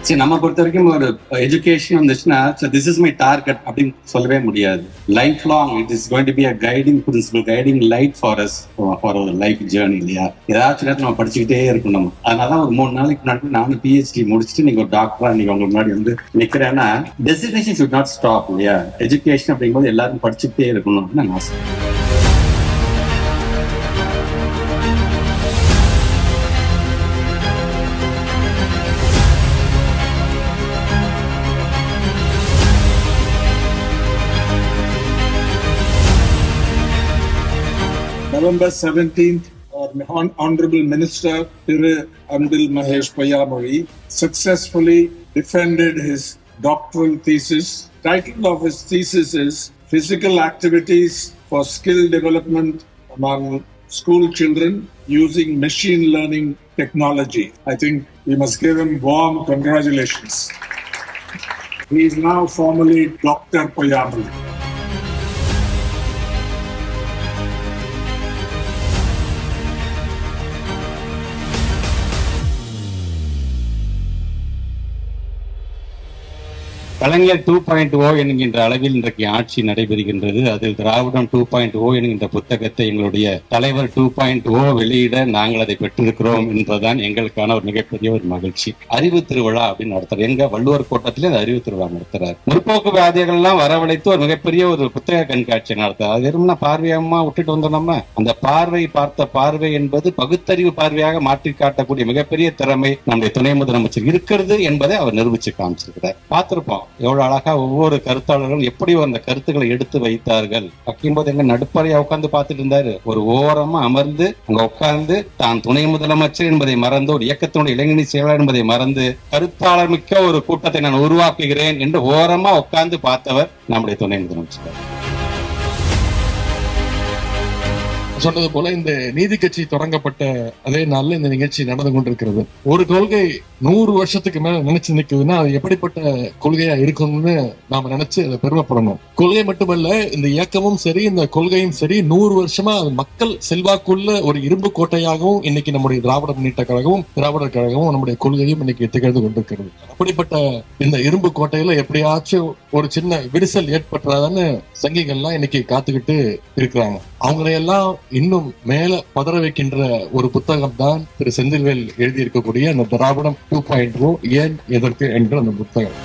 சரி, நம்ம பொறுத்த வரைக்கும் ஒரு எஜுகேஷன் வந்துச்சுன்னா திஸ் இஸ் மை டார்கெட் அப்படின்னு சொல்லவே முடியாது. Lifelong it is going to be a guiding principle, guiding light for as for our life journey இல்லையா? ஏதாச்சும் நேரத்தில் நம்ம படிச்சுக்கிட்டே இருக்கணும். நம்ம அதனால ஒரு 3 நாளைக்கு முன்னாடி நானும் PhD முடிச்சுட்டு நீங்க ஒரு டாக்டரா நீங்க உங்களுக்கு முன்னாடி வந்து நிக்கிறேன்னா டெசிக்னேஷன் ஷுட் நாட் ஸ்டாப் இல்லையா? எஜுகேஷன் அப்படிங்கும்போது எல்லாரும் படிச்சுக்கிட்டே இருக்கணும் அப்படின்னு நான் ஆசை. November 17th, our Honorable Minister Thiru Anbil Mahesh Poyyamozhi successfully defended his doctoral thesis. Title of his thesis is Physical Activities for Skill Development Among School Children Using Machine Learning Technology. I think we must give him warm congratulations. He is now formally Dr. Poyyamozhi. கலைஞர் 2.0 என்கின்ற அளவில் இன்றைக்கு ஆட்சி நடைபெறுகின்றது. அதில் திராவிடம் 2.0 என்கின்ற புத்தகத்தை எங்களுடைய தலைவர் 2.0 வெளியிட நாங்கள் அதை பெற்றிருக்கிறோம் என்பதுதான் எங்களுக்கான ஒரு மிகப்பெரிய ஒரு மகிழ்ச்சி. அறிவு திருவிழா அப்படின்னு நடத்துறாரு. எங்க வள்ளுவர் கோட்டத்திலே அந்த அறிவு திருவிழா நடத்துறாரு. முற்போக்குவாதிகள் எல்லாம் வரவழைத்து ஒரு மிகப்பெரிய ஒரு புத்தக கண்காட்சி நடத்துறாரு. அது வெறும்னா பார்வையமா விட்டுட்டு வந்தோம்னா அந்த பார்வை பார்த்த பார்வை என்பது பகுத்தறிவு பார்வையாக மாற்றி காட்டக்கூடிய மிகப்பெரிய திறமை நம்முடைய துணை முதலமைச்சர் இருக்கிறது என்பதை அவர் நிரூபிச்சு காமிச்சிருக்கிறார். பார்த்திருப்போம் எவ்வளவு அழகா ஒவ்வொரு கருத்தாளர்களும் எப்படி அந்த கருத்துக்களை எடுத்து வைத்தார்கள். வைக்கும்போது எங்க நடுப்பறையா உட்கார்ந்து பார்த்துட்டு இருந்தாரு. ஒரு ஓரமா அமர்ந்து அங்க உட்கார்ந்து தான் துணை முதலமைச்சர் என்பதை மறந்து, ஒரு இயக்கத்தினுடைய இளைஞரணி செயலாளர் என்பதை மறந்து, கருத்தாளர் மிக்க ஒரு கூட்டத்தை நான் உருவாக்குகிறேன் என்று ஓரமா உட்கார்ந்து பார்த்தவர் நம்முடைய துணை முதலமைச்சர். சொன்னது போல இந்த நீதி கட்சி தொடங்கப்பட்ட அதே நாள்ல இந்த நிகழ்ச்சி நடந்து கொண்டிருக்கிறது. ஒரு கொள்கை 100 வருஷத்துக்கு மேல நினைச்சு நிக்குதுன்னா அது எப்படிப்பட்ட கொள்கையா இருக்கும்னு நாம நினைச்சு அதை பெருமைப்படணும். கொள்கை மட்டுமல்ல, இந்த இயக்கமும் சரி இந்த கொள்கையும் சரி 100 வருஷமா அது மக்கள் செல்வாக்குள்ள ஒரு இரும்பு கோட்டையாகவும் இன்னைக்கு நம்முடைய திராவிட முன்னேற்ற கழகமும் திராவிடர் கழகமும் நம்முடைய கொள்கையும் இன்னைக்கு திகழ்ந்து கொண்டிருக்கிறது. அப்படிப்பட்ட இந்த இரும்பு கோட்டையில எப்படியாச்சும் ஒரு சின்ன விரிசல் ஏற்பட்டுறாதான்னு சங்கிகள்லாம் இன்னைக்கு காத்துக்கிட்டு இருக்கிறாங்க. அவங்களையெல்லாம் இன்னும் மேல பதற வைக்கின்ற ஒரு புத்தகம் தான் திரு செந்தில்வேல் எழுதியிருக்கக்கூடிய அந்த திராவிடம் 2.0 ஏன் எதற்கு என்ற அந்த புத்தகம்.